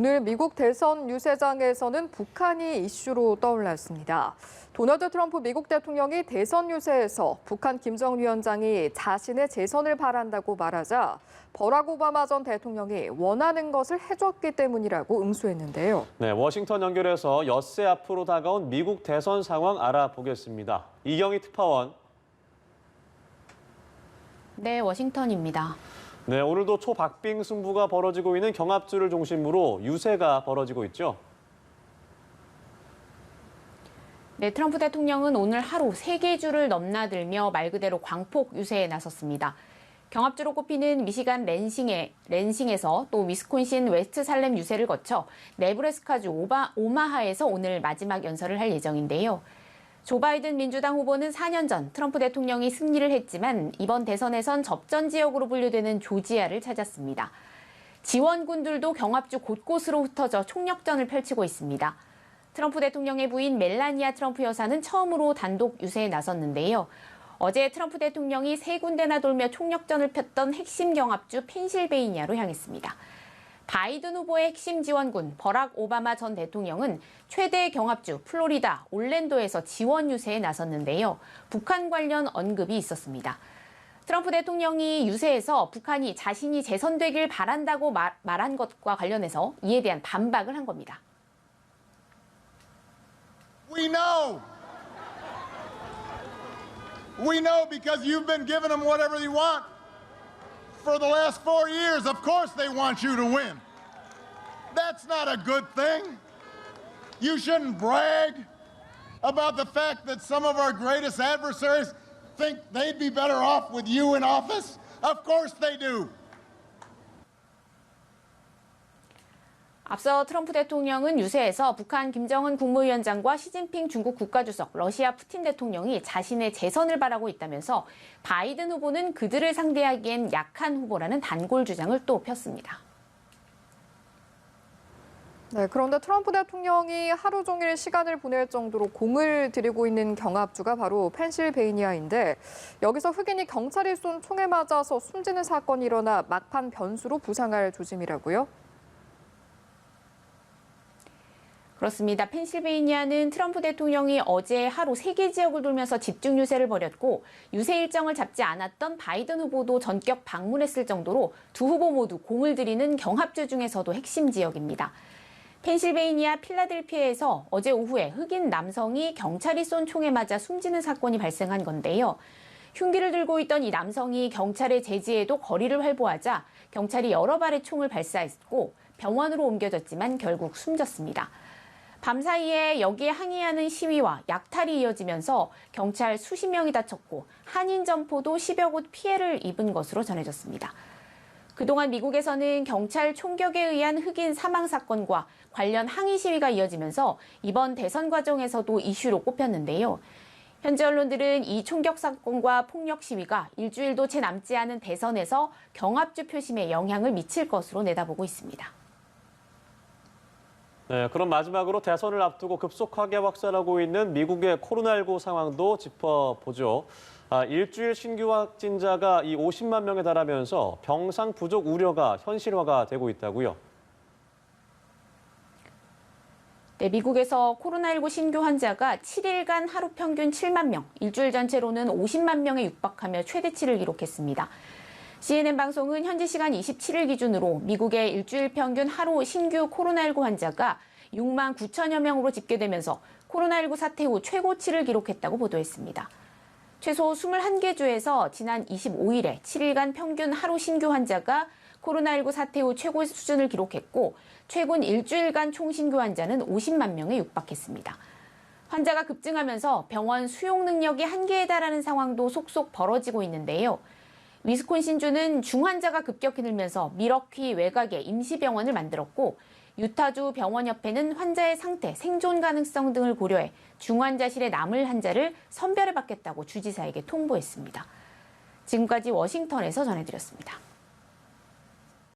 오늘 미국 대선 유세장에서는 북한이 이슈로 떠올랐습니다. 도널드 트럼프 미국 대통령이 대선 유세에서 북한 김정은 위원장이 자신의 재선을 바란다고 말하자 버락 오바마 전 대통령이 원하는 것을 해줬기 때문이라고 응수했는데요. 네, 워싱턴 연결해서 엿새 앞으로 다가온 미국 대선 상황 알아보겠습니다. 이경희 특파원. 네, 워싱턴입니다. 네, 오늘도 초박빙 승부가 벌어지고 있는 경합주를 중심으로 유세가 벌어지고 있죠. 네, 트럼프 대통령은 오늘 하루 3개 주를 넘나들며 말 그대로 광폭 유세에 나섰습니다. 경합주로 꼽히는 미시간 랜싱에서 또 위스콘신 웨스트 살렘 유세를 거쳐 네브래스카주 오마하에서 오늘 마지막 연설을 할 예정인데요. 조 바이든 민주당 후보는 4년 전 트럼프 대통령이 승리를 했지만 이번 대선에선 접전 지역으로 분류되는 조지아를 찾았습니다. 지원군들도 경합주 곳곳으로 흩어져 총력전을 펼치고 있습니다. 트럼프 대통령의 부인 멜라니아 트럼프 여사는 처음으로 단독 유세에 나섰는데요. 어제 트럼프 대통령이 3군데나 돌며 총력전을 폈던 핵심 경합주 펜실베이니아로 향했습니다. 바이든 후보의 핵심 지원군 버락 오바마 전 대통령은 최대 경합주 플로리다 올랜도에서 지원 유세에 나섰는데요. 북한 관련 언급이 있었습니다. 트럼프 대통령이 유세에서 북한이 자신이 재선되길 바란다고 말한 것과 관련해서 이에 대한 반박을 한 겁니다. We know. We know because you've been giving them whatever they want. For the last 4 years, of course they want you to win. That's not a good thing. You shouldn't brag about the fact that some of our greatest adversaries think they'd be better off with you in office. Of course they do. 앞서 트럼프 대통령은 유세에서 북한 김정은 국무위원장과 시진핑 중국 국가주석, 러시아 푸틴 대통령이 자신의 재선을 바라고 있다면서 바이든 후보는 그들을 상대하기엔 약한 후보라는 단골 주장을 또 폈습니다. 네, 그런데 트럼프 대통령이 하루 종일 시간을 보낼 정도로 공을 들이고 있는 경합주가 바로 펜실베이니아인데 여기서 흑인이 경찰이 쏜 총에 맞아서 숨지는 사건이 일어나 막판 변수로 부상할 조짐이라고요? 그렇습니다. 펜실베이니아는 트럼프 대통령이 어제 하루 3개 지역을 돌면서 집중 유세를 벌였고 유세 일정을 잡지 않았던 바이든 후보도 전격 방문했을 정도로 두 후보 모두 공을 들이는 경합주 중에서도 핵심 지역입니다. 펜실베이니아 필라델피아에서 어제 오후에 흑인 남성이 경찰이 쏜 총에 맞아 숨지는 사건이 발생한 건데요. 흉기를 들고 있던 이 남성이 경찰의 제지에도 거리를 활보하자 경찰이 여러 발의 총을 발사했고 병원으로 옮겨졌지만 결국 숨졌습니다. 밤사이에 여기에 항의하는 시위와 약탈이 이어지면서 경찰 수십 명이 다쳤고 한인 점포도 10여 곳 피해를 입은 것으로 전해졌습니다. 그동안 미국에서는 경찰 총격에 의한 흑인 사망 사건과 관련 항의 시위가 이어지면서 이번 대선 과정에서도 이슈로 꼽혔는데요. 현지 언론들은 이 총격 사건과 폭력 시위가 일주일도 채 남지 않은 대선에서 경합주 표심에 영향을 미칠 것으로 내다보고 있습니다. 네, 그럼 마지막으로 대선을 앞두고 급속하게 확산하고 있는 미국의 코로나19 상황도 짚어보죠. 일주일 신규 확진자가 50만 명에 달하면서 병상 부족 우려가 현실화가 되고 있다고요. 네, 미국에서 코로나19 신규 환자가 7일간 하루 평균 7만 명, 일주일 전체로는 50만 명에 육박하며 최대치를 기록했습니다. CNN 방송은 현지 시간 27일 기준으로 미국의 일주일 평균 하루 신규 코로나19 환자가 6만 9천여 명으로 집계되면서 코로나19 사태 후 최고치를 기록했다고 보도했습니다. 최소 21개 주에서 지난 25일에 7일간 평균 하루 신규 환자가 코로나19 사태 후 최고 수준을 기록했고 최근 일주일간 총 신규 환자는 50만 명에 육박했습니다. 환자가 급증하면서 병원 수용 능력이 한계에 달하는 상황도 속속 벌어지고 있는데요. 위스콘신주는 중환자가 급격히 늘면서 밀워키 외곽에 임시병원을 만들었고 유타주 병원협회는 환자의 상태, 생존 가능성 등을 고려해 중환자실에 남을 환자를 선별해 받겠다고 주지사에게 통보했습니다. 지금까지 워싱턴에서 전해드렸습니다.